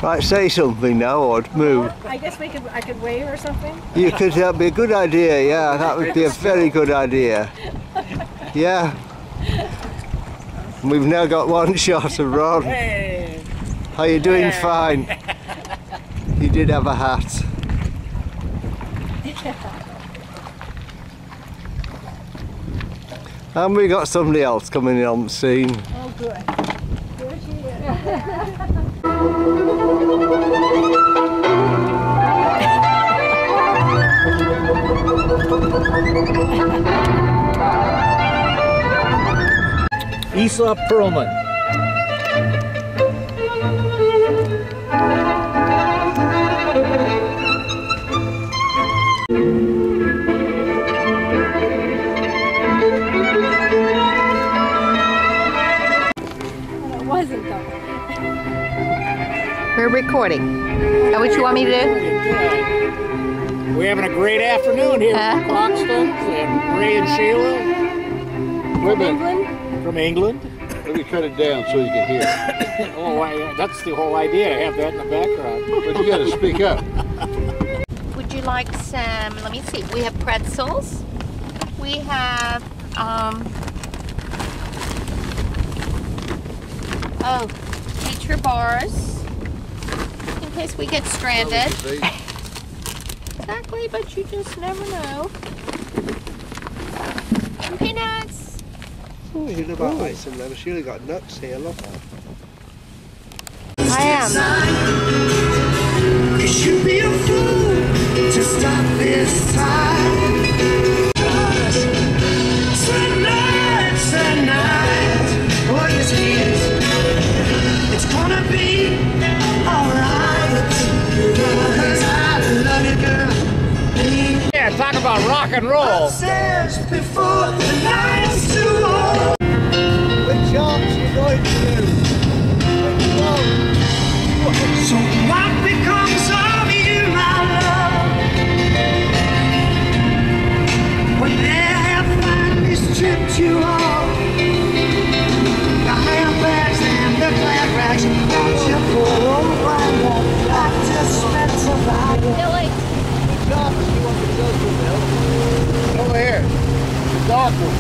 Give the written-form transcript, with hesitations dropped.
Right, say something now or move. I guess I could wave or something. You could, that'd be a good idea, yeah, that would be a very good idea. Yeah. We've now got one shot of Ron. Hey. How you doing? Hey. Fine. He did have a hat. And we got somebody else coming in on the scene. Oh, good. There she is. Isa Perlman. We're recording. Is that what you want me to do? We're having a great afternoon here with Croxton and Ray and Sheila. From England. Let me cut it down so you can hear. Oh, that's the whole idea, have that in the background. But you got to speak up. Would you like some, let me see, we have pretzels. We have, nature bars. In case we get stranded. Exactly, but you just never know. And peanuts. Oh, you know about ice and lemon. She really got nuts here, look. I am. You should be a fool to stop this time. Tonight, oh yes it is. It's gonna be alright. Cause I love you, girl. Yeah, talk about rock and roll. Upstairs before the night's too old. Which arms you going to do? So what becomes of you, my love? When they have finally stripped you off the handbags and the glad rags, got you for a while, got to spend surviving. Over here. The dog will